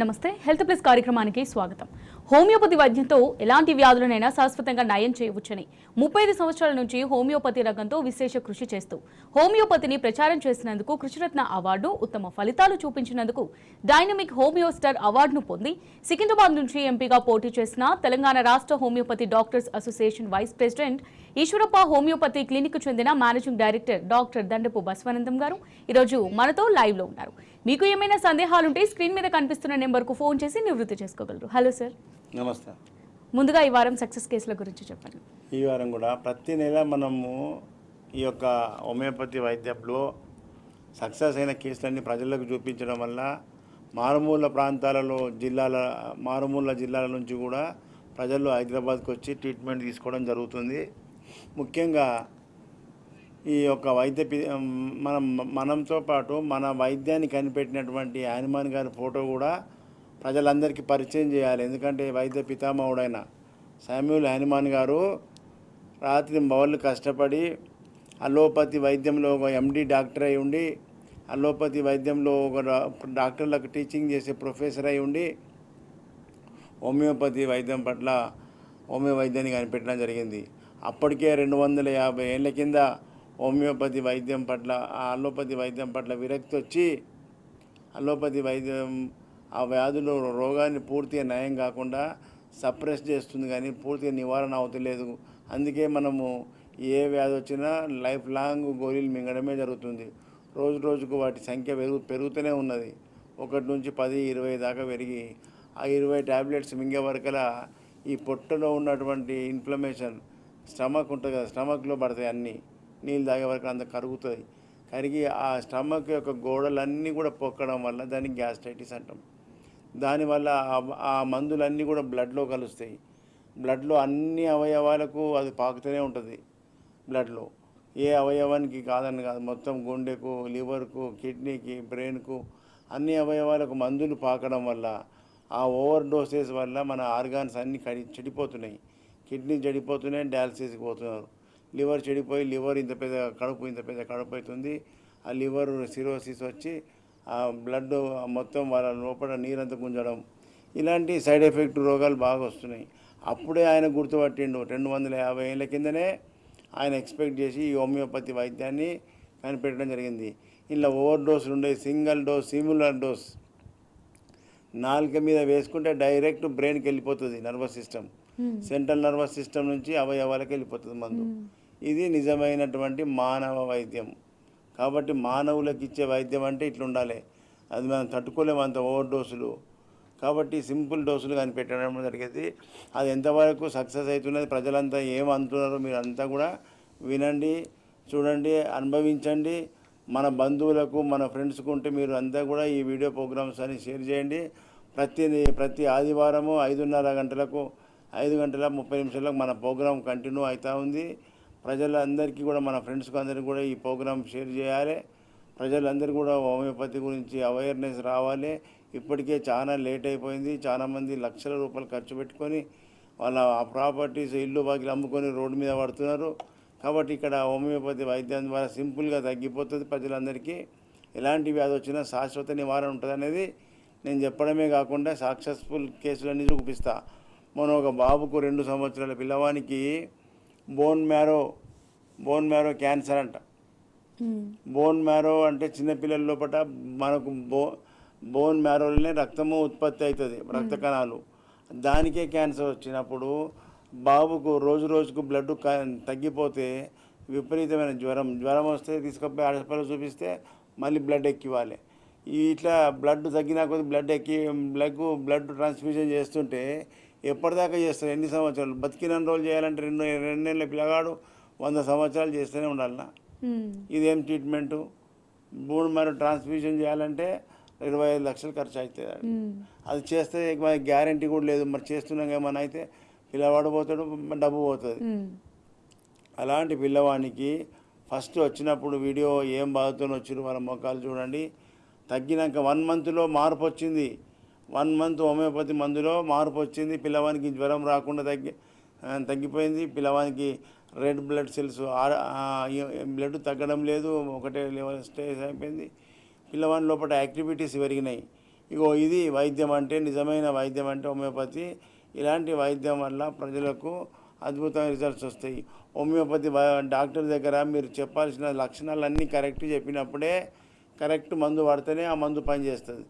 నమస్తే health plus కార్యక్రమానికి స్వాగతం. హోమియోపతి వైద్యంతో ఎలాంటి వ్యాధులనైనా శాశ్వతంగా నయం చేయవచ్చని 35 సంవత్సరాల నుంచి హోమియోపతి రంగంతో విశేష కృషి చేస్తూ హోమియోపతిని ప్రచారం చేసినందుకు కృషిరత్న అవార్డు, ఉత్తమ ఫలితాలు చూపించినందుకు డైనమిక్ హోమియో స్టార్ అవార్డును పొంది సికింద్రాబాద్ నుంచి ఎంపీగా పోటీ చేసిన తెలంగాణ రాష్ట్ర homeopathy doctors association vice president Eshwarappa homeopathy clinic చెందిన managing director doctor Dandapu Basavanandam గారు ఈరోజు మనతో లైవ్ లో ఉన్నారు. మీకు ఏమైనా సందేహాలుంటే స్క్రీన్ మీద కనిపిస్తున్న నెంబర్కు ఫోన్ చేసి నివృత్తి చేసుకోగలరు. Hello sir. నమస్తే. ముందుగా ఈ వారం సక్సెస్ కేసుల గురించి చెప్పండి. ఈ వారం కూడా ప్రతి నెల మనము ఈ యొక్క హోమియోపతి వైద్యంలో సక్సెస్ అయిన కేసులన్నీ ప్రజలకు చూపించడం వల్ల మారుమూల ప్రాంతాలలో మారుమూల జిల్లాల నుంచి కూడా ప్రజలు హైదరాబాద్కి వచ్చి ట్రీట్మెంట్ తీసుకోవడం జరుగుతుంది. ముఖ్యంగా ఈ యొక్క మనంతో పాటు మన వైద్యాన్ని కనిపెట్టినటువంటి హనుమాన్ గారి ఫోటో కూడా ప్రజలందరికీ పరిచయం చేయాలి. ఎందుకంటే వైద్య పితామహుడైన శామ్యూల్ హనుమాన్ గారు రాత్రి బౌళ్ళు కష్టపడి అలోపతి వైద్యంలో ఒక ఎండి డాక్టర్ అయి ఉండి, అలోపతి వైద్యంలో ఒక డాక్టర్లకు టీచింగ్ చేసే ప్రొఫెసర్ అయి ఉండి హోమియోపతి వైద్యం పట్ల హోమియో వైద్యాన్ని కనిపెట్టడం జరిగింది. అప్పటికే 250 ఏళ్ళ కింద హోమియోపతి వైద్యం పట్ల అలోపతి వైద్యం పట్ల విరక్తి వచ్చి అలోపతి వైద్యం ఆ వ్యాధులు రోగాన్ని పూర్తిగా నయం కాకుండా సప్రెస్ చేస్తుంది, కానీ పూర్తిగా నివారణ అవుతలేదు. అందుకే మనము ఏ వ్యాధి వచ్చినా లైఫ్ లాంగ్ గోళీలు మింగడమే జరుగుతుంది. రోజు రోజుకు వాటి సంఖ్య పెరుగుతూనే ఉన్నది. 1 నుంచి 10, 20 దాకా పెరిగి ఆ 20 ట్యాబ్లెట్స్ మింగే వరకలా ఈ పొట్టలో ఉన్నటువంటి ఇన్ఫ్లమేషన్ స్టమక్ ఉంటుంది కదా, స్టమక్లో పడతాయి, అన్నీ నీళ్ళు తాగే వరకు అంత కరుగుతుంది. కరిగి ఆ స్టమక్ యొక్క గోడలన్నీ కూడా పొక్కడం వల్ల దాన్ని గ్యాస్ట్రైటిస్ అంటాం. దానివల్ల ఆ మందులన్నీ కూడా బ్లడ్లో కలుస్తాయి. బ్లడ్లో అన్ని అవయవాలకు అది పాకుతూనే ఉంటుంది. బ్లడ్లో ఏ అవయవానికి కాదని కాదు, మొత్తం గుండెకు, లివర్కు, కిడ్నీకి, బ్రెయిన్కు అన్ని అవయవాలకు మందులు పాకడం వల్ల ఆ ఓవర్ డోసెస్ వల్ల మన ఆర్గాన్స్ అన్నీ చెడిపోతున్నాయి. కిడ్నీ చెడిపోతున్నాయి, డయాలసిస్కి పోతున్నారు. లివర్ చెడిపోయి ఇంత పెద్ద కడుపు అవుతుంది. ఆ లివర్ సిరోసిస్ వచ్చి ఆ బ్లడ్ మొత్తం వాళ్ళ లోపల నీరంతా గుంజడం, ఇలాంటి సైడ్ ఎఫెక్ట్ రోగాలు బాగా వస్తున్నాయి. అప్పుడే ఆయన గుర్తుపట్టిండు. 250 ఏళ్ళ కిందనే ఆయన ఎక్స్పెక్ట్ చేసి ఈ హోమియోపతి వైద్యాన్ని కనిపెట్టడం జరిగింది. ఇలా ఓవర్ డోసులు ఉండే సింగిల్ డోస్, సిమ్యులర్ డోస్ నాలుక మీద వేసుకుంటే డైరెక్ట్ బ్రెయిన్కి వెళ్ళిపోతుంది. Nervous system, central nervous system నుంచి అవయవాలకు వెళ్ళిపోతుంది మందు. ఇది నిజమైనటువంటి మానవ వైద్యం. కాబట్టి మానవులకు ఇచ్చే వైద్యం అంటే ఇట్లా ఉండాలి. అది మనం తట్టుకోలేము అంత ఓవర్ డోసులు. కాబట్టి సింపుల్ డోసులు కనిపెట్టడం జరిగేది. అది ఎంతవరకు సక్సెస్ అవుతున్నది, ప్రజలంతా ఏమంటున్నారో మీరు అంతా కూడా వినండి, చూడండి, అనుభవించండి. మన బంధువులకు, మన ఫ్రెండ్స్కు ఉంటే మీరు అంతా కూడా ఈ వీడియో ప్రోగ్రామ్స్ అని షేర్ చేయండి. ప్రతి ఆదివారము 5:30 గంటలకు 5 గంటల 30 నిమిషాలకు మన ప్రోగ్రాం కంటిన్యూ అవుతూ ఉంది. ప్రజలందరికీ కూడా, మన ఫ్రెండ్స్కి అందరికీ కూడా ఈ ప్రోగ్రాం షేర్ చేయాలి. ప్రజలందరూ కూడా హోమియోపతి గురించి అవేర్నెస్ రావాలి. ఇప్పటికే చాలా లేట్ అయిపోయింది. చాలామంది లక్షల రూపాయలు ఖర్చు పెట్టుకొని వాళ్ళ ప్రాపర్టీస్, ఇల్లు బాకీలు అమ్ముకొని రోడ్డు మీద పడుతున్నారు. కాబట్టి ఇక్కడ హోమియోపతి వైద్యం ద్వారా సింపుల్గా తగ్గిపోతుంది. ప్రజలందరికీ ఎలాంటి వ్యాధి వచ్చినా శాశ్వత నివారణ ఉంటుంది అనేది నేను చెప్పడమే కాకుండా సక్సెస్ఫుల్ కేసులన్నీ చూపిస్తా. మనం ఒక బాబుకు 2 సంవత్సరాల పిల్లవానికి బోన్ మ్యారో క్యాన్సర్ అంట. బోన్ మ్యారో అంటే చిన్నపిల్లల లోపల మనకు బోన్ మ్యారోలోనే రక్తము ఉత్పత్తి అవుతుంది, రక్త కణాలు. దానికే క్యాన్సర్ వచ్చినప్పుడు బాబుకు రోజుకు బ్లడ్ తగ్గిపోతే విపరీతమైన జ్వరం వస్తే తీసుకుపోయి హాస్పిటల్ చూపిస్తే మళ్ళీ బ్లడ్ ఎక్కివ్వాలి. ఇట్లా బ్లడ్ తగ్గినా కొద్ది బ్లడ్ ట్రాన్స్ఫ్యూజన్ చేస్తుంటే ఎప్పటిదాకా చేస్తారు? ఎన్ని సంవత్సరాలు? బతికిన రోజులు చేయాలంటే 2 ఏళ్ళ పిల్లగాడు 100 సంవత్సరాలు చేస్తూనే ఉండాలన్నా? ఇదేం ట్రీట్మెంటు? బోన్ మ్యారో ట్రాన్స్ఫ్యూజన్ చేయాలంటే 25 లక్షలు ఖర్చు అవుతుంది. అది చేస్తే గ్యారంటీ కూడా లేదు. మరి చేస్తున్నాం ఏమన్నా అయితే పిల్లవాడు పోతాడు, డబ్బు పోతుంది. అలాంటి పిల్లవానికి ఫస్ట్ వచ్చినప్పుడు వీడియో ఏం బాధతో వచ్చారు వాళ్ళ మొక్కలు చూడండి. తగ్గినాక 1 మంత్లో మార్పు వచ్చింది. 1 మంత్ హోమియోపతి మందులో మార్పు వచ్చింది. పిల్లవానికి జ్వరం రాకుండా తగ్గిపోయింది. పిల్లవానికి రెడ్ బ్లడ్ సెల్స్ బ్లడ్ తగ్గడం లేదు, ఒకటే లెవెల్ స్టేజ్ అయిపోయింది. పిల్లవాని లోపల యాక్టివిటీస్ పెరిగినాయి. ఇగో ఇది వైద్యం అంటే, నిజమైన వైద్యం అంటే హోమియోపతి. ఇలాంటి వైద్యం వల్ల ప్రజలకు అద్భుతమైన రిజల్ట్స్ వస్తాయి. హోమియోపతి డాక్టర్ దగ్గర మీరు చెప్పాల్సిన లక్షణాలన్నీ కరెక్ట్ చెప్పినప్పుడే కరెక్ట్ మందు వాడితేనే ఆ మందు పనిచేస్తుంది.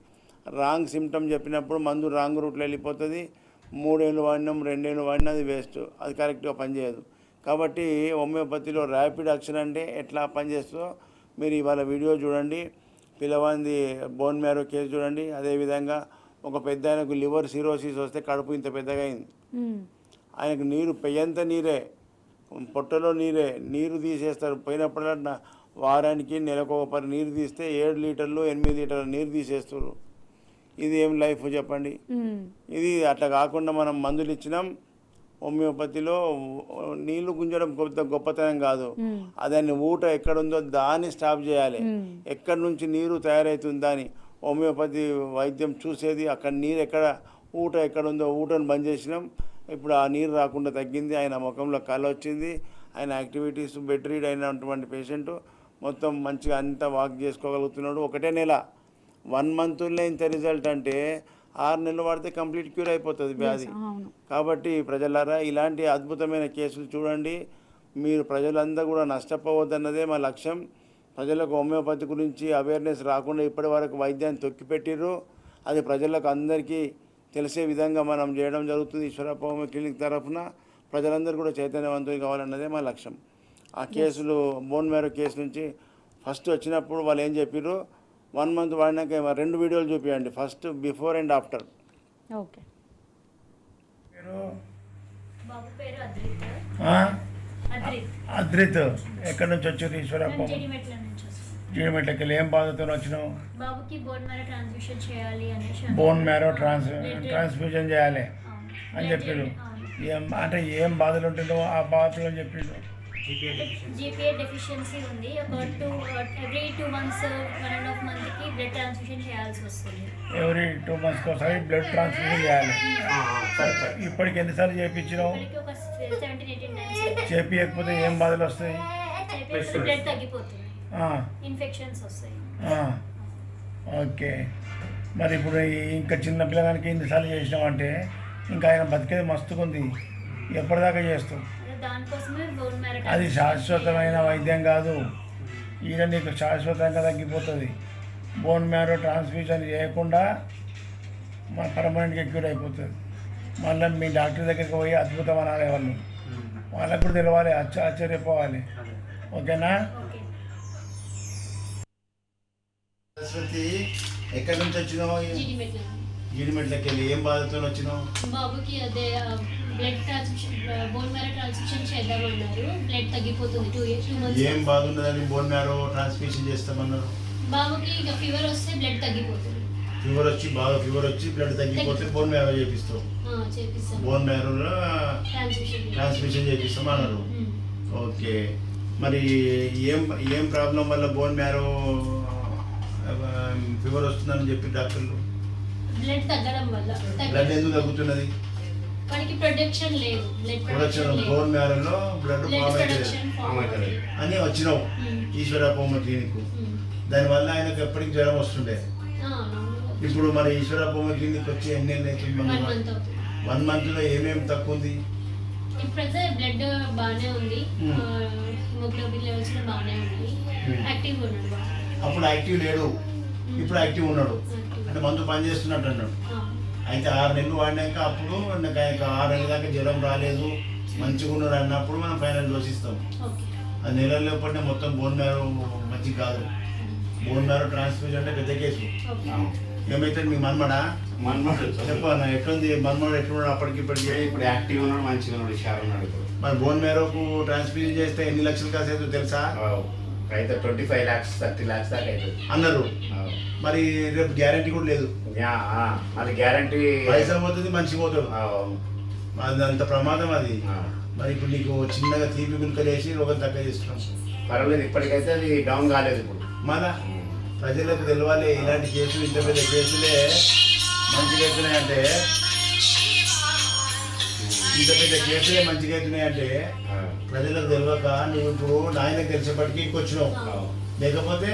రాంగ్ సిమ్టమ్ చెప్పినప్పుడు మందు రాంగ్ రూట్లో వెళ్ళిపోతుంది. 3 ఏళ్ళు వాడినాం 2 ఏళ్ళు వాడినా అది వేస్ట్, అది కరెక్ట్గా పనిచేయదు. కాబట్టి హోమియోపతిలో ర్యాపిడ్ యాక్షన్ అంటే ఎట్లా పనిచేస్తుందో మీరు ఇవాళ వీడియో చూడండి. పిల్లవాడిది బోన్ మ్యారో కేసు చూడండి. అదేవిధంగా ఒక పెద్ద ఆయనకు లివర్ సిరోసిస్ వస్తే కడుపు ఇంత పెద్దగా అయింది. ఆయనకు నీరు పెయ్యంత నీరే, పొట్టలో నీరు తీసేస్తారు. పోయినప్పుడల్లా వారానికి నెలకు ఒక నీరు తీస్తే 7 లీటర్లు 8 లీటర్ల నీరు తీసేస్తారు. ఇది ఏం లైఫ్ చెప్పండి. ఇది అట్లా కాకుండా మనం మందులు ఇచ్చినాం. హోమియోపతిలో నీళ్లు గుంజడం గొప్పతనం కాదు, దాన్ని ఊట ఎక్కడుందో దాన్ని స్టాప్ చేయాలి. ఎక్కడి నుంచి నీరు తయారవుతుందా అని హోమియోపతి వైద్యం చూసేది. అక్కడ నీరు ఊట ఎక్కడుందో ఊటను బంద్ చేసినాం. ఇప్పుడు ఆ నీరు రాకుండా తగ్గింది. ఆయన ముఖంలో కళ వచ్చింది. ఆయన యాక్టివిటీస్ బెడ్ రీడ్ అయినటువంటి పేషెంట్ మొత్తం మంచిగా అంతా వాక్ చేసుకోగలుగుతున్నాడు. ఒకటే నెల 1 మంత్లో ఇంత రిజల్ట్ అంటే 6 నెలలు వాడితే కంప్లీట్ క్యూర్ అయిపోతుంది వ్యాధి. కాబట్టి ప్రజలారా ఇలాంటి అద్భుతమైన కేసులు చూడండి. మీరు ప్రజలందరూ కూడా నష్టపోవద్దన్నదే మా లక్ష్యం. ప్రజలకు హోమియోపతి గురించి అవేర్నెస్ రాకుండా ఇప్పటి వరకు వైద్యాన్ని తొక్కిపెట్టిర్రు. అది ప్రజలకు అందరికీ తెలిసే విధంగా మనం చేయడం జరుగుతుంది. ఈశ్వరప్ప హోమియో క్లినిక్ తరఫున ప్రజలందరూ కూడా చైతన్యవంతులు కావాలన్నదే మా లక్ష్యం. ఆ కేసులు బోన్ మ్యారో కేసు నుంచి ఫస్ట్ వచ్చినప్పుడు వాళ్ళు ఏం చెప్పారు, 1 మంత్ వాడినాక 2 వీడియోలు చూపించండి, first before and after. Okay. Adrit ఎక్కడి నుంచి వచ్చారు? ఈశ్వరప్ప జీడిమెట్లకి వెళ్ళి ఏం బాధతో వచ్చినావు? బాబుకి బోన్ మ్యారో ట్రాన్స్ఫ్యూషన్ చేయాలి అనేసి బోన్ మ్యారో ట్రాన్స్ఫ్యూజన్ చేయాలి అని చెప్పిండు. అంటే ఏం బాధలు ఉంటుందో ఆ బాధలు అని చెప్పిండు. జీపీఏ డెఫిషియన్సీ ఉంది. ఎవ్రీ 2 months 1.5 monthకి బ్లడ్ ట్రాన్స్ఫ్యూషన్ చేయాల్సి వస్తుంది. ఎవ్రీ 2 months ఒకసారి బ్లడ్ ట్రాన్స్ఫ్యూషన్ చేయాలి. ఇప్పటికి ఎన్నిసార్లు చేయించినావు? ఒక 17-18 times. చేయించకపోతే ఏం బాధలు వస్తాయి? బ్లడ్ తగ్గిపోతుంది, ఇన్ఫెక్షన్స్ వస్తాయి. ఓకే. మరి ఇప్పుడు ఇంకా చిన్న పిల్లగానికి ఎన్నిసార్లు చేసినామంటే ఇంకా ఆయన బతికేది మస్తుకుంది. ఎప్పటిదాకా చేస్తాం? దానికోసమే బోన్ మ్యారో. అది శాశ్వతమైన వైద్యం కాదు. ఈయన నీకు శాశ్వతంగా తగ్గిపోతుంది. బోన్ మ్యారో ట్రాన్స్ఫ్యూజన్ చేయకుండా మన పర్మనెంట్గా క్యూర్ అయిపోతుంది. మళ్ళీ మీ డాక్టర్ దగ్గరికి పోయి అద్భుతం అనాలి. వాళ్ళకు కూడా తెలవాలి, ఆశ్చర్యపోవాలి. ఓకేనా? సరస్వతి ఎక్కడి నుంచి వచ్చినావు? జీడిమెట్లకి వెళ్ళి ఏం బాధతో వచ్చినావు? బాబుకి అదే blood transfusion, bone marrow transfusion చేద్దామన్నారు. బ్లడ్ తగ్గిపోతుంది 2 months. ఏం బాధ ఉన్నదని బోన్ మ్యారో ట్రాన్స్ఫ్యూషన్ చేస్తామన్నారు? బాబుకి ఇక ఫీవర్ వస్తే బ్లడ్ తగ్గిపోతుంది. ఫీవర్ వచ్చి బ్లడ్ తగ్గిపోతే బోన్ మ్యారో చేపిస్తాం. చేపిస్తాం. బోన్ మ్యారోలో ట్రాన్స్ఫ్యూషన్ చేపిస్తాం అన్నారు. ఓకే. మరి ఏం ప్రాబ్లం వల్ల బోన్ మ్యారో ఫీవర్ వస్తుందని చెప్పి డాక్టర్లు? బ్లడ్ తగ్గడం వల్ల. బ్లడ్ ఎందుకు తగ్గుతున్నది? వాడికి ప్రొడక్షన్ లేదు. ప్రొడక్షన్ బోన్ మ్యారోలో బ్లడ్ ఫామ్ అవుతుంది అని వచ్చినావు ఈశ్వరప్ప హోమియో క్లినిక్. దానివల్ల ఆయనకు ఎప్పటికి జ్వరం వస్తుండే. ఇప్పుడు మరి ఈశ్వరప్ప హోమియో క్లినిక్ వచ్చి ఎన్ని నెలలు అవుతుంది? 1 monthలో ఏమేమి తక్కువ ఉంది? ఇప్పుడైతే బ్లడ్ బాగానే ఉంది, హిమోగ్లోబిన్ లెవెల్స్ కూడా బాగానే ఉన్నాయి. యాక్టివ్ ఉన్నాడు. అప్పుడు యాక్టివ్ లేడు, ఇప్పుడు యాక్టివ్ ఉన్నాడు. అంటే మందు పని చేస్తున్నట్టు అన్నాడు. అయితే 6 నెలలు వాడినాక అప్పుడు నాకు 6 నెలల దాకా జ్వరం రాలేదు, మంచిగా ఉన్నాడు అన్నప్పుడు మనం ఫైనల్ డోస్ ఇస్తాం. ఆ నెలల్లో పడిన మొత్తం బోన్ మ్యారో మంచి కాదు. బోన్ మ్యారో ట్రాన్స్ఫ్యూజన్ అంటే పెద్ద కేసు. ఏమైతే మీ మన్మడా చెప్పన్న ఎట్లుంది? మన్మడు ఎట్లున్నాడు అప్పటికి ఇప్పటికి? ఇప్పుడు యాక్టివ్ ఉన్నాడు, మంచిగా ఉన్నాడు, షార్ ఉన్నాడు. మరి బోన్ మ్యారోకు ట్రాన్స్ఫ్యూజన్ చేస్తే ఎన్ని లక్షలు కాసేదో తెలుసా? అయితే 25 lakhs 30 lakhs దాకా అవుతుంది అన్నారు. మరి రేపు గ్యారంటీ కూడా లేదు. అది గ్యారంటీ. పైసా పోతుంది, మనిషి పోతాడు. అది అంత ప్రమాదం అది. మరి ఇప్పుడు నీకు చిన్నగా తీపి గుంకలు వేసి రోగం తగ్గ చేస్తున్నాం. పర్వాలేదు, ఇప్పటికైతే అది డౌన్ కాలేదు. ఇప్పుడు మన ప్రజలకు తెలవాలి ఇలాంటి కేసులు, ఇంత పెద్ద కేసులే మంచిగా అవుతున్నాయంటే, ఇంత పెద్ద కేసులే మంచిగా అవుతున్నాయంటే ప్రజలకు తెలియక నువ్వు ఇప్పుడు నాయనకు తెలిసేపటికి ఇంకొచ్చినావు. లేకపోతే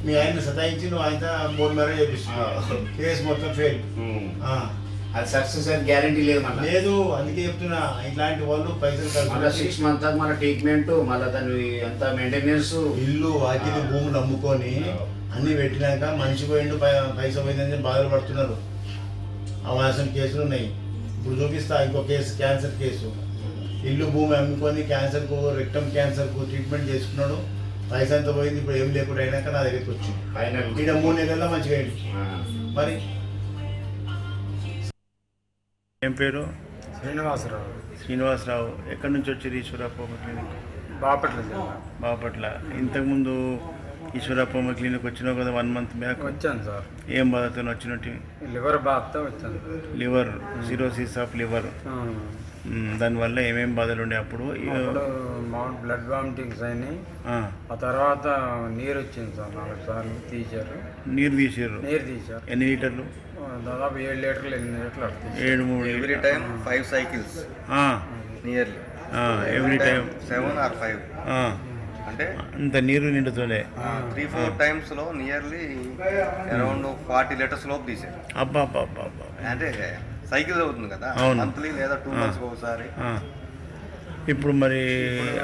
మీ ఆయన సతాయించి నువ్వు ఆయన బోన్ మ్యారేజ్ చేపిస్తున్నావు, కేసు మొత్తం ఫెయిల్. అది సక్సెస్ అని గ్యారంటీ లేదు మళ్ళీ. లేదు, అందుకే చెప్తున్నా ఇట్లాంటి వాళ్ళు పైసలు మళ్ళీ 6 months దాకా మన ట్రీట్మెంట్, మళ్ళీ దాని అంత మెయింటెనెన్స్. ఇల్లు వాకిలి భూములు అమ్ముకొని అన్ని పెట్టినాక మనిషి పోయిండు పైసా పోయిందని బాధలు పడుతున్నారు. అవాసం కేసులు ఉన్నాయి. ఇప్పుడు చూపిస్తా ఇంకో కేసు, క్యాన్సర్ కేసు. ఇల్లు భూమి అమ్ముకొని క్యాన్సర్కు, రెక్టమ్ క్యాన్సర్కు ట్రీట్మెంట్ చేసుకున్నాడు. పైసా అంతా పోయింది. ఇప్పుడు ఏం లేకుండా అయినాక నా దగ్గరికి వచ్చింది. ఫైనల్ ఇక్కడ 3 నెలల్లో మంచిగా అయింది. మరి ఏం పేరు? శ్రీనివాసరావు. శ్రీనివాసరావు. ఎక్కడి నుంచి వచ్చారు ఈశ్వరప్ప క్లినిక్? బాపట్ల జిల్లా. బాపట్ల. ఇంతకుముందు ఈశ్వరప్ప క్లినిక్ వచ్చినావు కదా 1 month బ్యాక్. వచ్చాను సార్. ఏం బాధతో వచ్చినట్టు? లివర్ బాధతో వచ్చాను sir. Liver, cirrhosis of liver. దానివల్ల ఏమేమి బాధలు ఉండే అప్పుడు? మౌంట్ బ్లడ్ వామిటింగ్స్ అయినాయి. ఆ తర్వాత నీరు వచ్చింది సార్, 4 సార్లు తీశారు. నీరు తీసారు? నీరు తీశారు. ఎన్ని లీటర్లు? దాదాపు 7 లీటర్లు 8 లీటర్లు అట్లా. 7-3 every time 5 cycles nearly. Every time 7 or 5 అంటే అంత నీరు నిండుతుండే. 3-4 times లో నియర్లీ అరౌండ్ 40 liters లోపు తీసారు. అబ్బా అబ్బా అబ్బా. అంటే సైకిల్ అవుతుంది కదా, అవును. మంత్లీ లేదా 2 months ఒకసారి. ఇప్పుడు మరి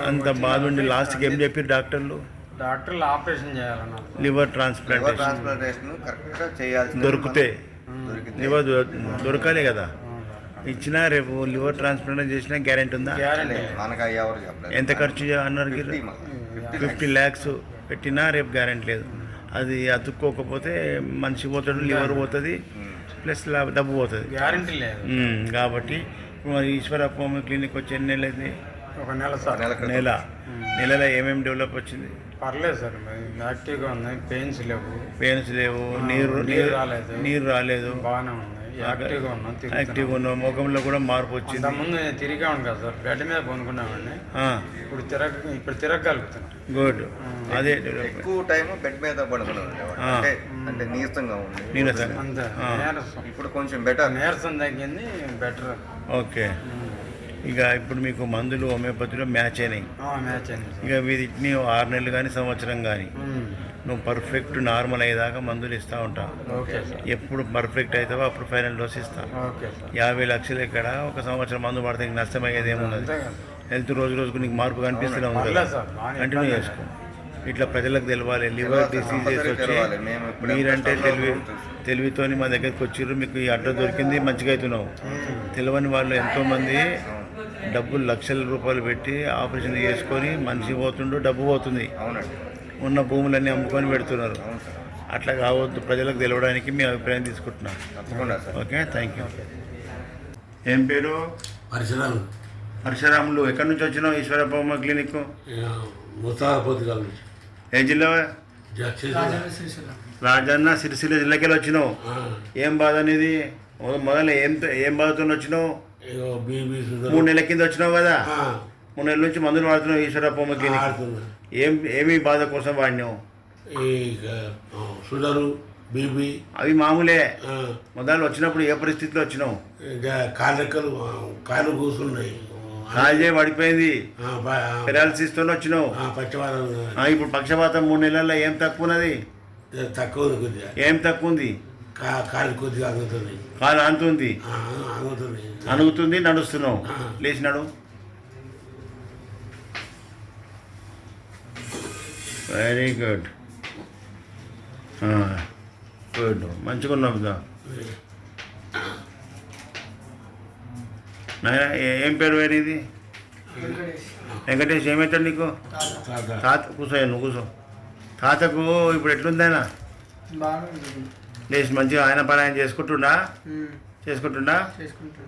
అంత బాధ ఉండి లాస్ట్కి ఏం చెప్పారు డాక్టర్లు? డాక్టర్లు ఆపరేషన్ చేయాలన్నారు. లివర్ లివర్ ట్రాన్స్ప్లాంటేషన్ ట్రాన్స్ప్లాంటేషన్ కరెక్ట్గా చేయాల్సింది. దొరికితే దొరికితే లివర్ దొరకాలి కదా. ఇచ్చినా రేపు లివర్ ట్రాన్స్ప్లాంట్ చేసినా గ్యారెంటీ ఉందా? మనకు ఎవరు చెప్పలేదు. ఎంత ఖర్చు అన్నారు? 50 lakhs పెట్టినా రేపు గ్యారెంటీ లేదు. అది అతుక్కోకపోతే మనిషి పోతాడు, లివర్ పోతుంది, ప్లస్ డబ్బు పోతుంది. గ్యారెంటీ లేదు కాబట్టి మరి ఈశ్వరప్ప క్లినిక్ వచ్చి ఎన్ని నెలలు అయింది? 1 నెల సార్. నెలలో ఏమేమి డెవలప్ వచ్చింది? పర్లేదు సార్, యాక్టివ్గా ఉన్నాయి. పెయిన్స్ లేవు. నీరు రాలేదు. బాగానే ఉన్నాయి. యాక్టివ్గా ఉన్నాం. ముఖంలో కూడా మార్పు వచ్చింది. ముందు నేను తిరిగా ఉంటాను సార్, బెడ్ మీద కొనుక్కున్నామండి. ఇప్పుడు తిరగలుగుతున్నాను. గుడ్. అదే ఎక్కువ టైం బెడ్ మీద పడుకుని ఉండేవాడు. అంటే నీరసంగా ఉంది. అంతే. నీరసం ఇప్పుడు కొంచెం బెటర్. నీరసం తగ్గింది, బెటర్. ఓకే. ఇక ఇప్పుడు మీకు మందులు హోమియోపతిలో మ్యాచ్ అయినాయి. మ్యాచ్ అయింది. ఇక వీటిని 6 నెలలు కానీ సంవత్సరం కానీ నువ్వు పర్ఫెక్ట్ నార్మల్ అయ్యేదాకా మందులు ఇస్తూ ఉంటావు. ఎప్పుడు పర్ఫెక్ట్ అవుతావో అప్పుడు ఫైనల్ డోస్ ఇస్తావు. 50 లక్షలు ఎక్కడ, 1 సంవత్సరం మందు పడితే నీకు నష్టమయ్యేది ఏమున్నది? హెల్త్ రోజు రోజుకు నీకు మార్పు కనిపిస్తూనే ఉంది. కంటిన్యూ చేసుకో. ఇట్లా ప్రజలకు తెలవాలి లివర్ డిసీజెస్ వచ్చి. మీరంటే తెలివితోని మా దగ్గరికి వచ్చిర్రు, మీకు ఈ అడ్రస్ దొరికింది, మంచిగా అవుతున్నావు. తెలియని వాళ్ళు ఎంతోమంది డబ్బులు లక్షల రూపాయలు పెట్టి ఆపరేషన్ చేసుకొని మనిషి పోతుండు, డబ్బు పోతుంది. ఉన్న భూములన్నీ అమ్ముకొని పెడుతున్నారు. అట్లా కావద్దు. ప్రజలకు తెలవడానికి మీ అభిప్రాయం తీసుకుంటున్నాను. Okay, thank you. ఏం పేరు? పరశురాములు. ఎక్కడి నుంచి వచ్చినావు ఈశ్వరప్ప క్లినిక్? ఏ జిల్లా? రాజన్న సిరిసిల్ల జిల్లాకి వచ్చినావు. ఏం బాధ అనేది? మొదలు ఏం బాధతో వచ్చినావు? 3 నెలల కింద వచ్చినావు కదా. 3 నెలల నుంచి మందులు వాడుతున్నావు ఈశ్వరప్ప క్లినిక్. ఏమి బాధ కోసం వాడినావు? షుగరు, బీపీ అవి మామూలే. మొదలు వచ్చినప్పుడు ఏ పరిస్థితిలో వచ్చినావు? కాళ్ళు కూర్చున్నాయి, కాజే పడిపోయింది, పెరాలసిస్ తోనే వచ్చినావు. ఇప్పుడు పక్షపాతం 3 నెలల్లో ఏం తక్కువ ఉన్నది? తక్కువ ఉంది కొద్దిగా. ఏం తక్కువ ఉంది? కాలు కొద్దిగా అందుతుంది. కాలు అంతుంది, అనుగుతుంది, నడుస్తున్నావు. లేచినాడు. Very good. గుడ్, మంచిగా ఉన్నావు కదా. నాయన ఏం పేరు వేరేది? వెంకటేష్. ఏమవుతాడు నీకు? తాత. కూర్చో, నువ్వు కూర్చో. తాతకు ఇప్పుడు ఎట్లుందైనా? లేచి మంచిగా ఆయన పని ఆయన చేసుకుంటుండా?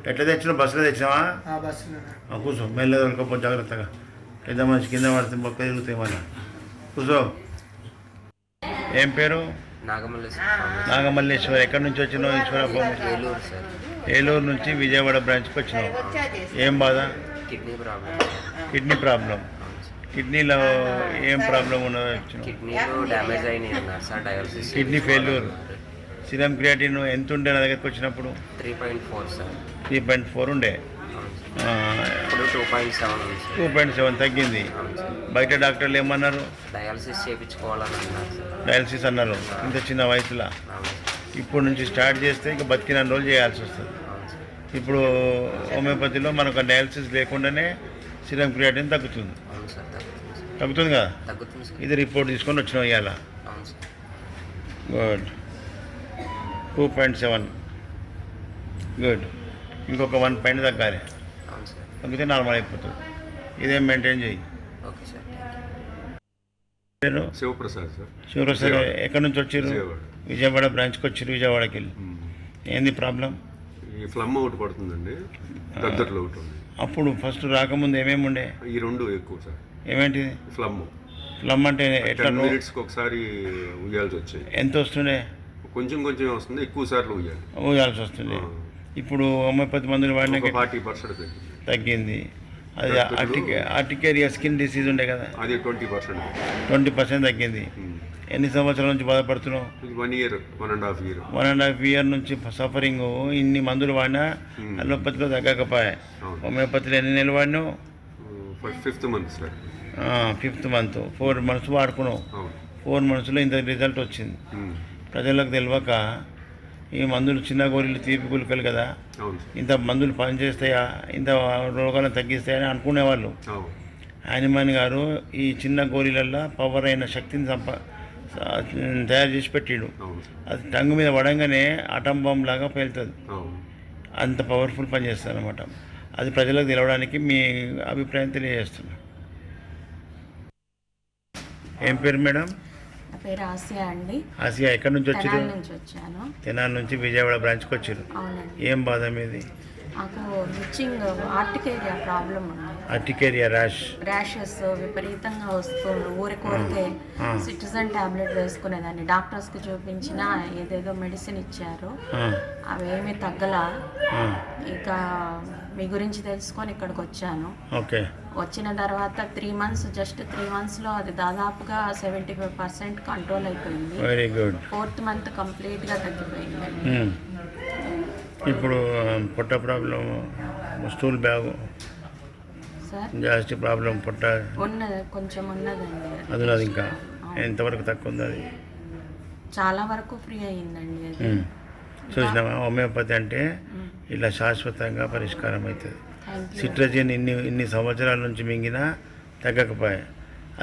ఎట్లా తెచ్చినావు? బస్సులో తెచ్చినావా? కూర్చో. మెల్లగా దొరకపో, జాగ్రత్తగా. పెద్ద మనిషి కింద పడితే మొక్క తిరుగుతాయి మన. కూర్చో. ఏం పేరు? నాగమల్లేశ్వర్. ఎక్కడి నుంచి వచ్చినావు ఈశ్వరప్ప? ఏలూరు నుంచి విజయవాడ బ్రాంచ్కి వచ్చినావు. ఏం బాధ? Kidney problem. కిడ్నీలో ఏం ప్రాబ్లం ఉన్నదో వచ్చినావు? Kidney failure. సిరమ్ క్రియాటిన్ ఎంత ఉండే నా దగ్గరికి వచ్చినప్పుడు? 3.4 సార్. 3.4 ఉండే. 2.7 ఉంది సార్. 2.7 తగ్గింది. బయట డాక్టర్లు ఏమన్నారు? డయాలసిస్ చేయించుకోవాలని అన్నారు సార్. డయాలసిస్ అన్నారు ఇంత చిన్న వయసులో. అవును సార్. ఇప్పుడు నుంచి స్టార్ట్ చేస్తే ఇంకా బతికిన రోజులు చేయాల్సి వస్తుంది. అవును సార్. ఇప్పుడు హోమియోపతిలో మనకు డయాలసిస్ లేకుండానే సిరం క్రియాటిన్ తగ్గుతుంది. అవును సార్. తగ్గుతుంది సార్. తగ్గుతుంది కదా? తగ్గుతుంది సార్. ఇది రిపోర్ట్ తీసుకొని వచ్చినాం ఇవాళ. అవును సార్. గుడ్. 2.7 గుడ్. ఇంకొక 1 పాయింట్ తగ్గాలి. అవును సార్. తగ్గితే నార్మల్ అయిపోతుంది. ఇదేం మెయింటైన్ చేయి. Okay sir. పేరు శివప్రసాద్ సార్. శివప్రసాద్. ఎక్కడి నుంచి వచ్చారు? విజయవాడ. విజయవాడ బ్రాంచ్కి వచ్చారు. విజయవాడకి వెళ్ళి ఏంది ప్రాబ్లం? ఈ ఫ్లమ్ ఒకటి పడుతుందండి, దద్దట్లు ఒకటి ఉంది. అప్పుడు ఫస్ట్ రాకముందు ఏమేమి ఉండే? ఈ రెండు ఎక్కువ సార్. ఏమేంటిది? ఫ్లమ్ ప్లమ్ అంటే ఎట్లా? 10 మినిట్స్కి ఒకసారి ఉయ్యాల్సి వచ్చాయి. ఎంత వస్తుండే? కొంచెం కొంచెం వస్తుంది, ఎక్కువ సార్లు ఉయ్యాలి. ఊయాల్సి వస్తుంది. ఇప్పుడు హోమియోపతి మందులు వాడిన 40% తగ్గింది. తగ్గింది. అది ఆర్టికేరియా స్కిన్ డిసీజ్ ఉండే కదా, అది 20%. 20% తగ్గింది. ఎన్ని సంవత్సరాల నుంచి బాధపడుతున్నావు? 1 year, 1.5 year. 1.5 year నుంచి సఫరింగ్. ఇన్ని మందులు వాడినా అలోపతిలో తగ్గకపోయాయి. హోమియోపతిలో ఎన్ని నెలలు వాడినావు? 5th month sir. 5th month. 4 months వాడుకున్నావు. అవును. 4 monthsలో ఇంత రిజల్ట్ వచ్చింది. ప్రజలకు తెలియక ఈ మందులు చిన్న గోళీలు తీపి గుళికలు కదా, అవును. ఇంత మందులు పనిచేస్తాయా, ఇంత రోగాలను తగ్గిస్తాయని అనుకునేవాళ్ళు. అవును. హనుమాన్ గారు ఈ చిన్న గోళీలల్లో పవర్ అయిన శక్తిని తయారు చేసి పెట్టిడు. అవును. అది టంగు మీద పడంగానే ఆటం బాంబ్ లాగా పేలుతుంది. అవును. అంత పవర్ఫుల్ పనిచేస్తుంది అనమాట. అది ప్రజలకు తెలవడానికి మీ అభిప్రాయం తెలియజేస్తున్నా. ఏం పేరు మేడం? నా పేరు ఆసియా అండి. ఆసియా. ఎక్కడి నుంచి వచ్చారు? తెనాలి నుంచి వచ్చాను. తెనాలి నుంచి విజయవాడ బ్రాంచ్కి వచ్చారు. అవునండి. ఏం బాధ మీది? నాకు ఇచ్చింగ్ ఆర్టికేరియా ప్రాబ్లం ఉంది. ఆర్టికేరియా ర్యాషెస్ విపరీతంగా వస్తుంది. ఊరికే సిటిజన్ టాబ్లెట్ వేసుకునేదాన్ని. డాక్టర్స్కి చూపించినా ఏదేదో మెడిసిన్ ఇచ్చారు, అవేమీ తగ్గలా. ఇక మీ గురించి తెలుసుకొని ఇక్కడికి వచ్చాను. ఓకే. వచ్చిన తర్వాత 3 months, జస్ట్ 3 monthsలో అది దాదాపుగా 75% కంట్రోల్ అయిపోయింది. Very good. 4th month కంప్లీట్గా తగ్గిపోయింది. ఇప్పుడు పొట్ట ప్రాబ్లం, స్టూల్ బ్యాగ్, సార్ జాస్తి ప్రాబ్లం పొట్ట ఉన్నది, కొంచెం ఉన్నదండి. అది ఉన్నది. ఇంకా ఎంతవరకు తక్కువ ఉంది? అది చాలా వరకు ఫ్రీ అయ్యిందండి. అది చూసినామా? హోమియోపతి అంటే ఇలా శాశ్వతంగా పరిష్కారం అవుతుంది. Thank you. సిట్రజిన్ ఇన్ని సంవత్సరాల నుంచి మింగినా తగ్గకపోయాయి.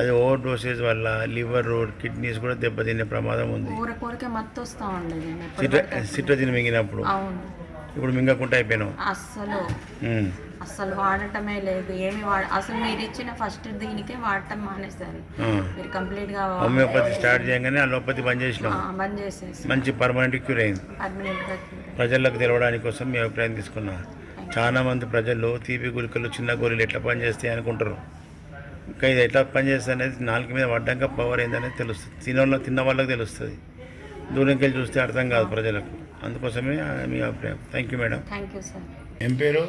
అది ఓవర్ డోసేజ్ వల్ల లివర్, కిడ్నీస్ కూడా దెబ్బతినే ప్రమాదం ఉంది. ఊరికే మత్తు వస్తూ ఉండేది సిట్రజిన్ మింగినప్పుడు. అవును. ఇప్పుడు మింగకుండా అయిపోయినావు. అస్సలు వాడటమే లేదు. అసలు మీరు ఇచ్చిన ఫస్ట్ దీనికే వాడటం మానేశారు. మీరు కంప్లీట్గా హోమియోపతి స్టార్ట్ చేయగానే అలోపతి బంద్ చేసినాం. బంద్ చేసేసి మంచి పర్మనెంట్ క్యూర్ అయింది. పర్మనెంట్గా ప్రజలకు తెలవడానికి కోసం మీ అభిప్రాయం తీసుకున్నా. చాలా మంది ప్రజలు తీపి గుళికలు, చిన్న గోళీలు ఎట్లా పనిచేస్తాయి అనుకుంటారు. ఇంకా ఇది ఎట్లా పనిచేస్తుంది అనేది నాలుగు మీద పడ్డాక పవర్ ఏందనేది తెలుస్తుంది. తిన్న వాళ్ళకి తెలుస్తుంది. దూరంకి వెళ్ళి చూస్తే అర్థం కాదు ప్రజలకు. అందుకోసమే మీ అభిప్రాయం. Thank you madam. Thank you sir. ఏం పేరు?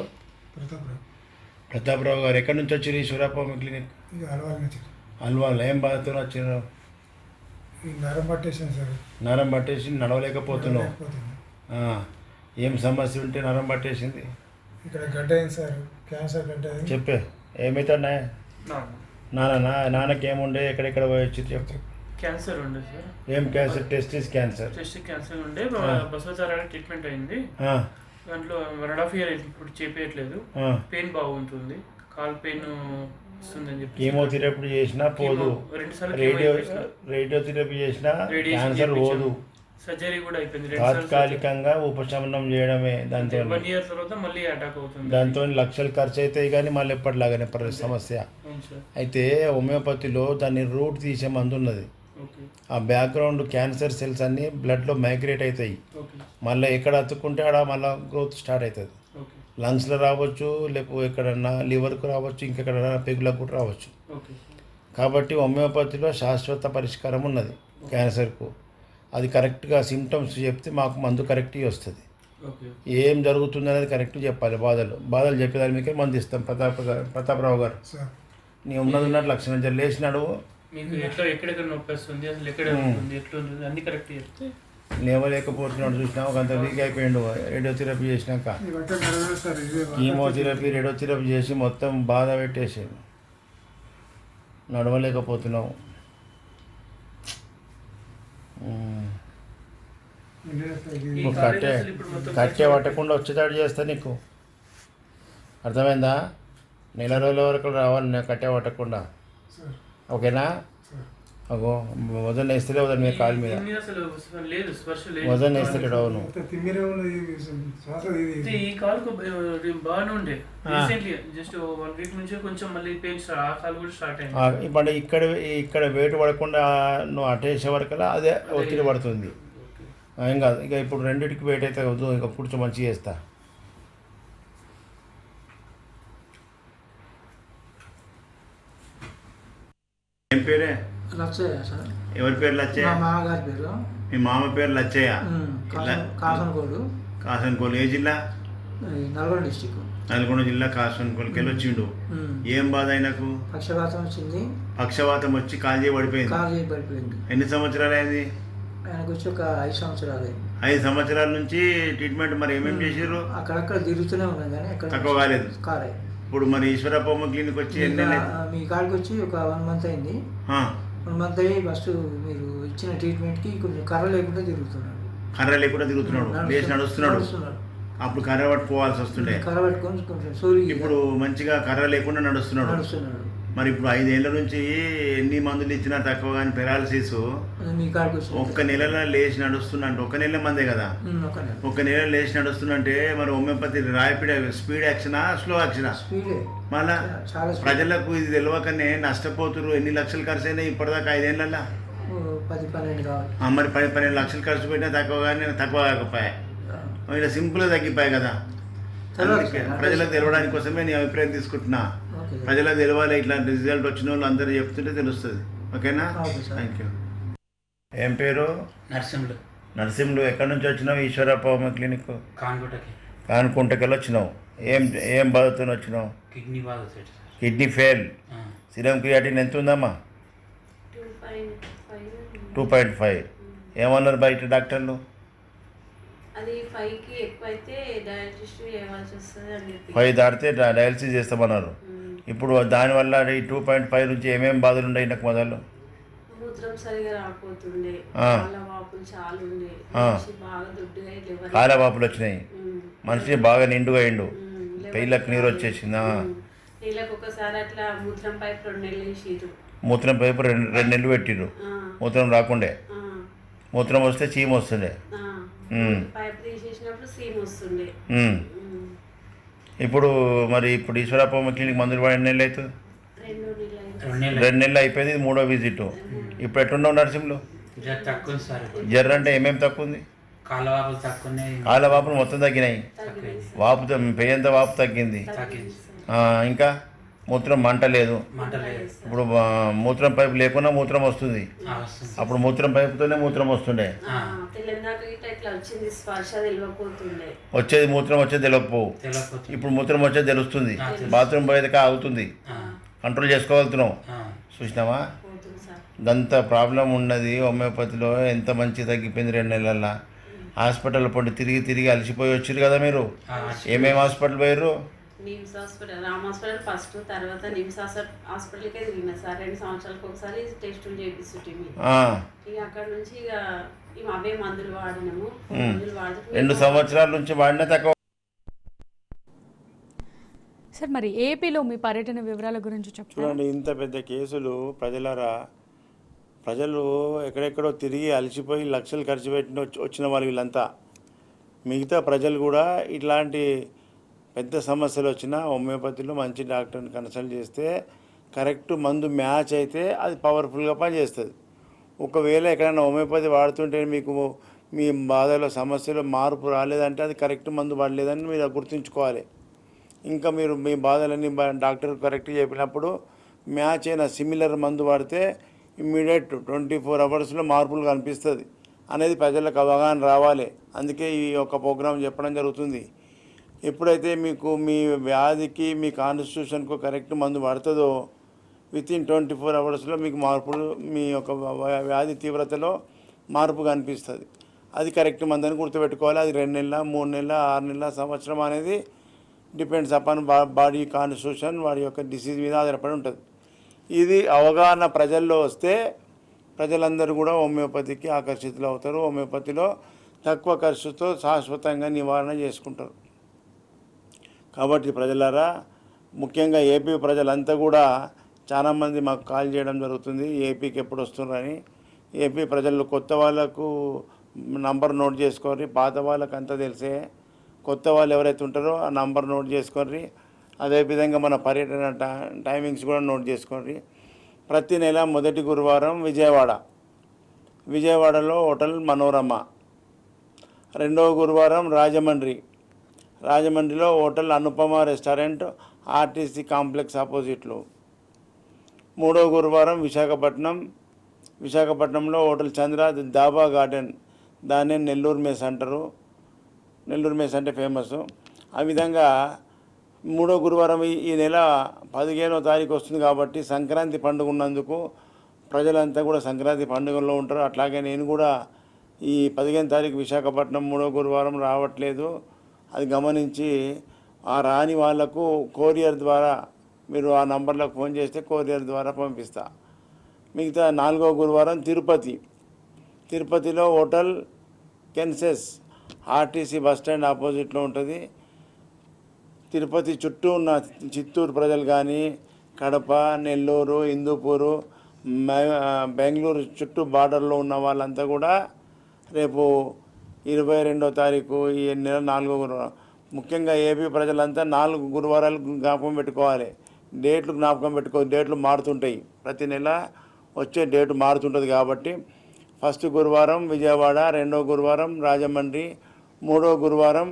ప్రతాపరావు గారు. ఎక్కడి నుంచి వచ్చారు? ఈ సూర్యాపమ్మ క్లినిక్. అల్వాల్. ఏం బాధతో వచ్చారు? నరం పట్టేసింది సార్. నరం పట్టేసి నడవలేకపోతున్నావు. ఏం సమస్య ఉంటే నరం పట్టేసింది? ఇక్కడ గడ్డ అయింది సార్, క్యాన్సర్ గడ్డ అయింది. చెప్పే. ఏమవుతున్నాయి? నాన్నకి ఏముండే? ఎక్కడెక్కడ పోయొచ్చు చెప్పు. క్యాన్సర్ ఉండే సార్. ఏం cancer? Testis cancer. Testis cancer ఉండే. బసవతారానికి ట్రీట్మెంట్ అయింది. దాంట్లో 1.5 year ఇప్పుడు చేపేయట్లేదు. పెయిన్ బాగుంటుంది, కాల్ పెయిన్ వస్తుందని చెప్పి. కీమోథెరపీ చేసినా పోదు, రేడియోథెరపీ చేసినా క్యాన్సర్ పోదు. సర్జరీ కూడా అయిపోయింది. తాత్కాలికంగా ఉపశమనం చేయడమే. దాంతో 1 year తర్వాత మళ్ళీ అటాక్ అవుతుంది. దాంతో లక్షలు ఖర్చు అవుతాయి, కానీ మళ్ళీ ఎప్పటిలాగానే సమస్య. అయితే హోమియోపతిలో దాన్ని రూట్ తీసే మందు ఉన్నది. ఆ బ్యాక్గ్రౌండ్ క్యాన్సర్ సెల్స్ అన్నీ బ్లడ్లో మైగ్రేట్ అవుతాయి. మళ్ళీ ఎక్కడ అతుక్కుంటే ఆడ మళ్ళీ గ్రోత్ స్టార్ట్ అవుతుంది. లంగ్స్లో రావచ్చు, లేకపోతే ఎక్కడన్నా లివర్కు రావచ్చు, ఇంకెక్కడన్నా పెగులకు కూడా రావచ్చు. కాబట్టి హోమియోపతిలో శాశ్వత పరిష్కారం ఉన్నది క్యాన్సర్కు. అది కరెక్ట్గా సిమ్టమ్స్ చెప్తే మాకు మందు కరెక్ట్గా వస్తుంది. ఏం జరుగుతుంది అనేది కరెక్ట్ చెప్పాలి. బాధలు చెప్పేదాని మీకే మందు ఇస్తాం. ప్రతాపరావు గారు, నీ ఉన్నది ఉన్నట్టు లక్షణం లేచినాడు. మీకు ఎక్కడెక్కడ నొప్పి వస్తుంది, అసలు ఎక్కడ ఉంటుంది, ఎట్లా ఉంటుంది అన్ని కరెక్ట్ చెప్తే లేవలేకపోతున్నాడు చూసినా ఒక అంత వీక్ అయిపోయిండు రేడియోథెరపీ చేసినాక కీమోథెరపీ రేడియోథెరపీ చేసి మొత్తం బాధ పెట్టేసాడు నడవలేకపోతున్నావు ఇప్పుడు కట్టే పట్టకుండా వచ్చేదాడు చేస్తా నీకు అర్థమైందా నెల రోజుల వరకు రావాలి నేను కట్టే పట్టకుండా ఓకేనా అగో వజన్ వేస్తలే వదన్ మీద కాలు మీద వజన్ వేస్తలేడు అవును ఈ కాలుకు బాగానే ఉండే రీసెంట్లీ జస్ట్ 1 వీక్ నుంచి కొంచెం మళ్ళీ పెయిన్స్ ఆ కాలు కూడా స్టార్ట్ అయింది. ఇప్పుడు ఇక్కడ వెయిట్ పడకుండా నువ్వు అటేసే వరకల్లా అదే ఒత్తిడి పడుతుంది ఏం కాదు ఇక ఇప్పుడు రెండింటికి వెయిట్ అయితే వద్దు ఇక కూర్చో మంచిగా చేస్తా ఏం పేరే లచ్చయ్య సార్. ఎవరి పేరు లచ్చయ్య? మా మామగారి పేరు. మీ మామ పేరు లచ్చయ్య. కాసనకోడు. కాసనకోలు ఏ జిల్లా? నల్గొండ డిస్టిక్. నల్గొండ జిల్లా కాసనకోలుకి వెళ్ళి వచ్చిండు. ఏం బాధ ఆయనకు? పక్షవాతం వచ్చింది. పక్షవాతం వచ్చి కాలు చేయి పడిపోయింది. ఎన్ని సంవత్సరాలు అయింది? ఆయనకు వచ్చి ఒక 5 సంవత్సరాలు అయింది. 5 సంవత్సరాల నుంచి ట్రీట్మెంట్ మరి ఏమేమి చేసారు? అక్కడక్కడ తిరుగుతూనే ఉన్నాం కానీ తక్కువ కాలేదు. ఇప్పుడు మరి ఈశ్వరప్పమ్మ క్లినిక్ వచ్చి మీ కాడికి వచ్చి ఒక 1 మంత్ అయింది. 1 మంత్ అయ్యి ఫస్ట్ మీరు ఇచ్చిన ట్రీట్మెంట్కి కొంచెం కర్ర లేకుండా తిరుగుతున్నాడు. లేచి నడుస్తున్నాడు. అప్పుడు కర్ర పట్టుకోవాల్సి వస్తుండే. కర్ర పట్టుకొని కొంచెం సోరి. ఇప్పుడు మంచిగా కర్ర లేకుండా నడుస్తున్నాడు. మరి ఇప్పుడు 5 ఏళ్ళ నుంచి ఎన్ని మందులు ఇచ్చినా తక్కువ కానీ పెరాలసిస్ ఒక్క నెలలో లేచి నడుస్తున్నా ఒక్క నెల మందే కదా ఒక్క నెల లేచి నడుస్తున్నంటే మరి హోమియోపతి ర్యాపిడ్ స్పీడ్ యాక్షనా స్లో యాక్షనా? మళ్ళా ప్రజలకు ఇది తెలియకనే నష్టపోతున్నారు. ఎన్ని లక్షలు ఖర్చు అయినా ఇప్పటిదాకా 5 ఏళ్ళల్లో 10-12 కావాలి. మరి 10-12 లక్షలు ఖర్చు పెట్టినా తక్కువ కానీ తక్కువ కాకపోయాయి. ఇలా సింపుల్గా తగ్గిపోయాయి కదా. ప్రజలకు తెలవడానికి కోసమే నీ అభిప్రాయం తీసుకుంటున్నా. ప్రజలకు తెలవాలి ఇట్లాంటి రిజల్ట్ వచ్చిన వాళ్ళు అందరూ చెప్తుంటే తెలుస్తుంది. ఓకేనా? Thank you. ఏం పేరు? నరసింహులు. ఎక్కడి నుంచి వచ్చినావు? ఈశ్వరప్ప హోమియో క్లినిక్ కాన్కుంటకెళ్ళి వచ్చినావు. ఏం బాధతో వచ్చినావు? Kidney fail. సిరం క్రియాటిన్ ఎంత ఉందమ్మా? 2.5. ఏమన్నారు బయట డాక్టర్లు? అది 5కి ఎక్కువ అయితే డయాలసిస్ చేయవలసి వస్తుంది అని చెప్పి 5 దాటితే డయాలసిస్ చేస్తామన్నారు. ఇప్పుడు దానివల్ల ఈ 2.5 నుంచి ఏమేమి బాధలు ఉన్నాయి నాకు మొదలు? మూత్రం సరిగా రాకపోతుండే, కాళ్ళ వాపులు చాలా ఉండే, బాగా దుడ్డుగా లివర్ కాళ్ళ వాపులు వచ్చినాయి. మనిషి బాగా నిండుగా అయిండు. పెళ్ళకి నీరు వచ్చేసిందా? నీళ్ళకి ఒకసారి అట్లా మూత్రం పైపు 2 నెలలు వేసిరు. మూత్రం పైపు 2 నెలలు పెట్టిర్రు. మూత్రం రాకుండే. మూత్రం వస్తే చీమ వస్తుండే. పైపు తీసేసినప్పుడు సీమ్ వస్తుండే. ఇప్పుడు ఈశ్వరప్ప హోమియో క్లినిక్ మందులు వాడి 2 నెలలు అవుతుంది. 2 నెలలు అయిపోయింది. ఇది 3వ విజిట్. ఇప్పుడు ఎట్లున్నావు నరసింహులు? జర్ర అంటే ఏమేమి తక్కువ ఉంది? కాళ్ళ వాపులు మొత్తం తగ్గినాయి. వాపు పెయ్యంత వాపు తగ్గింది. ఇంకా మూత్రం మంట లేదు. ఇప్పుడు మూత్రం పైపు లేకుండా మూత్రం వస్తుంది. అప్పుడు మూత్రం పైపుతోనే మూత్రం వస్తుండే. వచ్చేది మూత్రం వచ్చేది తెలియకపోవు. ఇప్పుడు మూత్రం వచ్చేది తెలుస్తుంది. బాత్రూమ్ పోయేదికా ఆగుతుంది. కంట్రోల్ చేసుకోగలుగుతున్నావు. చూసినావా? అంత ప్రాబ్లం ఉన్నది. హోమియోపతిలో ఎంత మంచి తగ్గిపోయింది 2 నెలల్లో. హాస్పిటల్ పొండి తిరిగి అలసిపోయి వచ్చారు కదా మీరు. ఏమేమి హాస్పిటల్ పోయారు? NIMS hospital, Ram hospital first, తర్వాత నిమ్స్ హాస్పిటల్కే తిరిగినా సార్. 2 సంవత్సరాలకు ఒకసారి టెస్టులు చేపిస్తుంటే ఇక అక్కడ నుంచి ఇక అవే మందులు వాడినాము. మందులు వాడుతూ 2 సంవత్సరాల నుంచి వాడినా తక్కువ. సార్ మరి ఏపీలో మీ పర్యటన వివరాల గురించి చెప్తారా? చూడండి, ఇంత పెద్ద కేసులు ప్రజలు ఎక్కడెక్కడో తిరిగి అలసిపోయి లక్షలు ఖర్చు పెట్టిన వచ్చిన వాళ్ళు వీళ్ళంతా. మిగతా ప్రజలు కూడా ఇట్లాంటి పెద్ద సమస్యలు వచ్చినా హోమియోపతిలో మంచి డాక్టర్ని కన్సల్ట్ చేస్తే కరెక్ట్ మందు మ్యాచ్ అయితే అది పవర్ఫుల్గా పనిచేస్తుంది. ఒకవేళ ఎక్కడైనా హోమియోపతి వాడుతుంటే మీకు మీ బాధలో సమస్యలో మార్పు రాలేదంటే అది కరెక్ట్ మందు పడలేదని మీరు గుర్తుంచుకోవాలి. ఇంకా మీరు మీ బాధలన్నీ డాక్టర్ కరెక్ట్ చెప్పినప్పుడు మ్యాచ్ అయిన సిమిలర్ మందు వాడితే ఇమ్మీడియట్ 24 అవర్స్లో మార్పులు కనిపిస్తుంది అనేది ప్రజలకు అవగాహన రావాలి. అందుకే ఈ యొక్క ప్రోగ్రాం చెప్పడం జరుగుతుంది. ఎప్పుడైతే మీకు మీ వ్యాధికి మీ కాన్స్టిట్యూషన్కు కరెక్ట్ మందు పడుతుందో వితిన్ 24 అవర్స్లో మీకు మార్పులు మీ యొక్క వ్యాధి తీవ్రతలో మార్పు కనిపిస్తుంది. అది కరెక్ట్ మందని గుర్తుపెట్టుకోవాలి. అది 2 నెలల 3 నెలల 6 నెలల సంవత్సరం అనేది డిపెండ్స్ అపాన్ బాడీ కాన్స్టిట్యూషన్ వాడి యొక్క డిసీజ్ మీద ఆధారపడి ఉంటుంది. ఇది అవగాహన ప్రజల్లో వస్తే ప్రజలందరూ కూడా హోమియోపతికి ఆకర్షితులు అవుతారు. హోమియోపతిలో తక్కువ ఖర్చుతో శాశ్వతంగా నివారణ చేసుకుంటారు. కాబట్టి ప్రజలారా, ముఖ్యంగా ఏపీ ప్రజలంతా కూడా చాలామంది మాకు కాల్ చేయడం జరుగుతుంది, ఏపీకి ఎప్పుడు వస్తున్నారని. ఏపీ ప్రజలు కొత్త వాళ్ళకు నంబర్ నోట్ చేసుకోర్రి, పాత వాళ్ళకి అంతా తెలిసే. కొత్త వాళ్ళు ఎవరైతే ఉంటారో ఆ నంబర్ నోట్ చేసుకోర్రి. అదేవిధంగా మన పర్యటన టైమింగ్స్ కూడా నోట్ చేసుకోండి. ప్రతి నెల మొదటి గురువారం విజయవాడలో హోటల్ మనోరమ, రెండవ గురువారం రాజమండ్రిలో hotel Anupama restaurant RTC complex ఆపోజిట్లో, మూడవ గురువారం విశాఖపట్నంలో హోటల్ చంద్ర దాబా గార్డెన్, దాన్ని నెల్లూరు మెస్ అంటారు. నెల్లూరు మెస్ అంటే ఫేమస్. ఆ విధంగా మూడో గురువారం ఈ నెల 15వ తారీఖు వస్తుంది కాబట్టి సంక్రాంతి పండుగ ఉన్నందుకు ప్రజలంతా కూడా సంక్రాంతి పండుగలో ఉంటారు. అట్లాగే నేను కూడా ఈ 15వ తారీఖు విశాఖపట్నం మూడో గురువారం రావట్లేదు. అది గమనించి ఆ రాని వాళ్లకు కొరియర్ ద్వారా మీరు ఆ నంబర్లకు ఫోన్ చేస్తే కొరియర్ ద్వారా పంపిస్తా. మిగతా 4వ గురువారం తిరుపతిలో హోటల్ కెన్సెస్ ఆర్టీసీ బస్టాండ్ ఆపోజిట్లో ఉంటుంది. తిరుపతి చుట్టూ ఉన్న చిత్తూరు ప్రజలు కానీ, కడప, నెల్లూరు, హిందూపూరు, బెంగళూరు చుట్టూ బార్డర్లో ఉన్న వాళ్ళంతా కూడా రేపు 22వ తారీఖు ఈ నెల 4వ గురువారం, ముఖ్యంగా ఏపీ ప్రజలంతా 4 గురువారాలు జ్ఞాపకం పెట్టుకోవాలి. డేట్లు జ్ఞాపకం డేట్లు మారుతుంటాయి. ప్రతి నెల వచ్చే డేటు మారుతుంటుంది కాబట్టి ఫస్ట్ గురువారం విజయవాడ, 2వ గురువారం రాజమండ్రి, 3వ గురువారం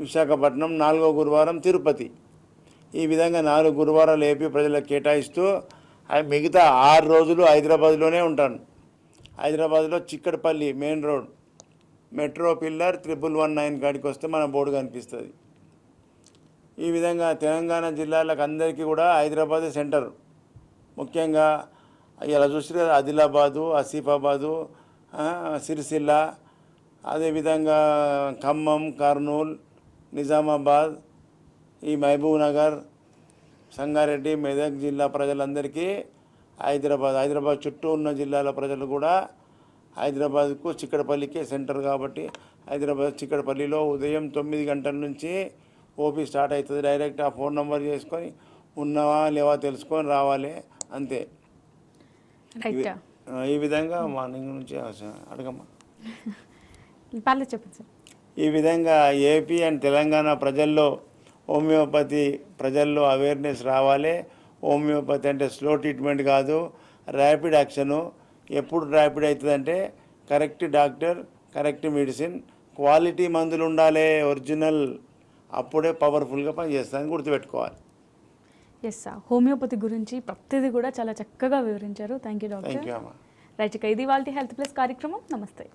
విశాఖపట్నం, 4వ గురువారం తిరుపతి. ఈ విధంగా 4 గురువారాలు ఏపీ ప్రజలకు కేటాయిస్తూ మిగతా 6 రోజులు హైదరాబాద్లోనే ఉంటాను. హైదరాబాద్లో Chikkadpally main road metro pillar 1119 కాడికి వస్తే మన బోర్డు కనిపిస్తుంది. ఈ విధంగా తెలంగాణ జిల్లాలకు అందరికీ కూడా హైదరాబాద్ సెంటర్. ముఖ్యంగా ఇలా చూస్తే ఆదిలాబాదు, ఆసిఫాబాదు, సిరిసిల్ల, అదేవిధంగా ఖమ్మం, కర్నూలు, నిజామాబాద్, ఈ మహబూబ్ నగర్, సంగారెడ్డి, మెదక్ జిల్లా ప్రజలందరికీ హైదరాబాద్ చుట్టూ ఉన్న జిల్లాల ప్రజలు కూడా హైదరాబాద్కు చిక్కడపల్లికే సెంటర్ కాబట్టి హైదరాబాద్ చిక్కడపల్లిలో ఉదయం 9 గంటల నుంచి ఓపీ స్టార్ట్ అవుతుంది. డైరెక్ట్ ఆ ఫోన్ నెంబర్ చేసుకొని ఉన్నావా లేవా తెలుసుకొని రావాలి, అంతే. ఈ విధంగా మార్నింగ్ నుంచి అడగమ్మా. చెప్పండి సార్. ఈ విధంగా ఏపీ అండ్ తెలంగాణ ప్రజల్లో అవేర్నెస్ రావాలి. హోమియోపతి అంటే స్లో ట్రీట్మెంట్ కాదు, ర్యాపిడ్ యాక్షను. ఎప్పుడు ర్యాపిడ్ అవుతుందంటే correct doctor, correct medicine, quality మందులు ఉండాలి, ఒరిజినల్. అప్పుడే పవర్ఫుల్గా పనిచేస్తానని గుర్తుపెట్టుకోవాలి. ఎస్ సార్, హోమియోపతి గురించి ప్రతిదీ కూడా చాలా చక్కగా వివరించారు. Thank you doctor. Thank you అమ్మా. రైట్, ఇక ఇది వాళ్ళ హెల్త్ ప్లస్ కార్యక్రమం. నమస్తే.